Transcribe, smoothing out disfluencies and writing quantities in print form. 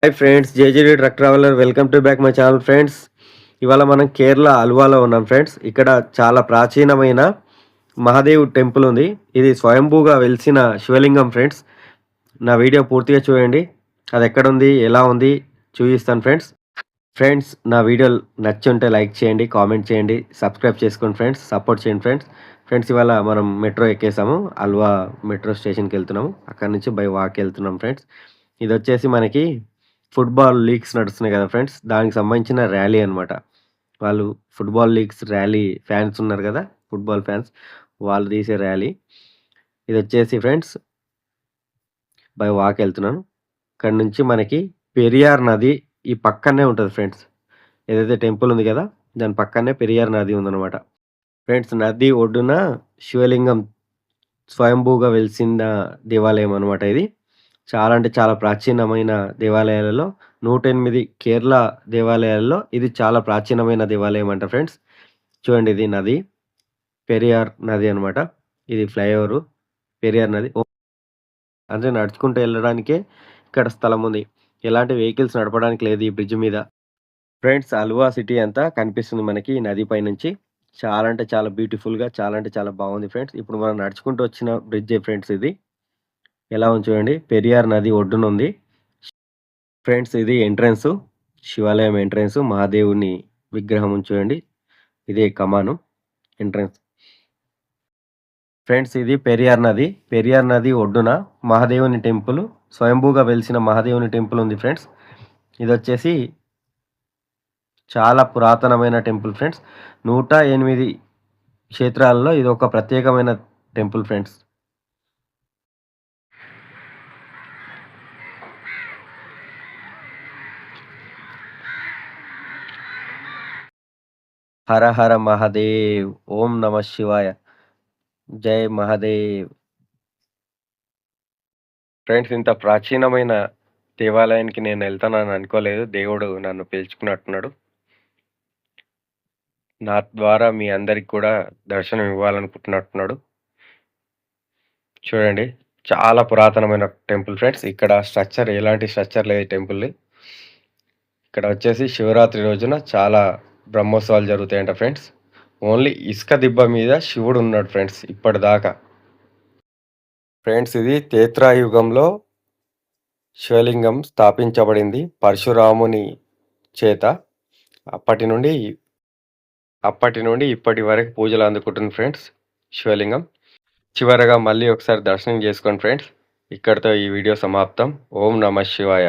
Hi friends, JJD truck traveller welcome to back my channel friends. ఇవాళ మనం కేరళ అల్వాలో ఉన్నాం friends. ఇక్కడ చాలా ప్రాచీనమైన మహాదేవ్ టెంపుల్ ఉంది. ఇది స్వయంభూగా వెలిసిన శివలింగం ఫ్రెండ్స్. నా వీడియో పూర్తిగా చూడండి. అది ఎక్కడుంది, ఎలా ఉంది చూపిస్తాను ఫ్రెండ్స్. ఫ్రెండ్స్, నా వీడియో నచ్చుంటే లైక్ చేయండి, కామెంట్ చేయండి, సబ్స్క్రైబ్ చేసుకోండి ఫ్రెండ్స్, సపోర్ట్ చేయండి ఫ్రెండ్స్. ఫ్రెండ్స్, ఇవాళ మనం మెట్రో ఎక్కేసాము. అల్వా మెట్రో స్టేషన్కి వెళ్తున్నాము. అక్కడ నుంచి బై వాక్ వెళ్తున్నాం ఫ్రెండ్స్. ఇది వచ్చేసి మనకి ఫుట్బాల్ లీగ్స్ నడుస్తున్నాయి కదా ఫ్రెండ్స్, దానికి సంబంధించిన ర్యాలీ అనమాట. వాళ్ళు ఫుట్బాల్ లీగ్స్ ర్యాలీ ఫ్యాన్స్ ఉన్నారు కదా, ఫుట్బాల్ ఫ్యాన్స్, వాళ్ళు తీసే ర్యాలీ. ఇది వచ్చేసి ఫ్రెండ్స్ బై వాక్ వెళ్తున్నాను. ఇక్కడ నుంచి మనకి పెరియార్ నది ఈ పక్కనే ఉంటుంది ఫ్రెండ్స్. ఏదైతే టెంపుల్ ఉంది కదా, దాని పక్కనే పెరియార్ నది ఉందన్నమాట ఫ్రెండ్స్. నది ఒడ్డున శివలింగం స్వయంభూగా వెలిసిన దేవాలయం అనమాట ఇది. చాలా అంటే చాలా ప్రాచీనమైన దేవాలయాలలో 108 కేరళ దేవాలయాల్లో ఇది చాలా ప్రాచీనమైన దేవాలయం అంట ఫ్రెండ్స్. చూడండి, ఇది నది, పెరియార్ నది అనమాట. ఇది ఫ్లైఓవరు, పెరియార్ నది. అంటే నడుచుకుంటూ వెళ్ళడానికే ఇక్కడ స్థలం ఉంది. ఎలాంటి వెహికల్స్ నడపడానికి లేదు ఈ బ్రిడ్జ్ మీద. ఫ్రెండ్స్, అల్వా సిటీ అంతా కనిపిస్తుంది మనకి ఈ నది పైనుంచి. చాలా అంటే చాలా బ్యూటిఫుల్‌గా, చాలా అంటే చాలా బాగుంది ఫ్రెండ్స్. ఇప్పుడు మనం నడుచుకుంటూ వచ్చిన బ్రిడ్జే ఫ్రెండ్స్ ఇది. ఎలా ఉంది చూడండి, పెరియార్ నది ఒడ్డునుంది. ఫ్రెండ్స్, ఇది ఎంట్రన్స్, శివాలయం ఎంట్రన్స్. మహాదేవుని విగ్రహం ఉంది చూడండి. ఇదే కమాను ఎంట్రన్స్. ఫ్రెండ్స్, ఇది పెరియార్ నది. పెరియార్ నది ఒడ్డున మహాదేవుని టెంపుల్, స్వయంభూగా వెలిసిన మహాదేవుని టెంపుల్ ఉంది ఫ్రెండ్స్. ఇదొచ్చేసి చాలా పురాతనమైన టెంపుల్ ఫ్రెండ్స్. 108 క్షేత్రాలలో ఇది ఒక ప్రత్యేకమైన టెంపుల్ ఫ్రెండ్స్. హర హర మహాదేవ్, ఓం నమ శివాయ, జై మహాదేవ్. ఫ్రెండ్స్, ఇంత ప్రాచీనమైన దేవాలయానికి నేను వెళ్తానని అనుకోలేదు. దేవుడు నన్ను పిలుచుకున్నట్టున్నాడు. నా ద్వారా మీ అందరికి కూడా దర్శనం ఇవ్వాలనుకుంటున్నట్టున్నాడు. చూడండి, చాలా పురాతనమైన టెంపుల్ ఫ్రెండ్స్. ఇక్కడ స్ట్రక్చర్, ఎలాంటి స్ట్రక్చర్ లేదు టెంపుల్ని. ఇక్కడ వచ్చేసి శివరాత్రి రోజున చాలా బ్రహ్మోత్సవాలు జరుగుతాయంట ఫ్రెండ్స్. ఓన్లీ ఇసుక దిబ్బ మీద శివుడు ఉన్నాడు ఫ్రెండ్స్ ఇప్పటిదాకా. ఫ్రెండ్స్, ఇది త్రేతాయుగంలో శివలింగం స్థాపించబడింది పరశురాముని చేత. అప్పటి నుండి ఇప్పటి వరకు పూజలు అందుకుంటుంది ఫ్రెండ్స్ శివలింగం. చివరగా మళ్ళీ ఒకసారి దర్శనం చేసుకోండి ఫ్రెండ్స్. ఇక్కడితో ఈ వీడియో సమాప్తం. ఓం నమ శివాయ.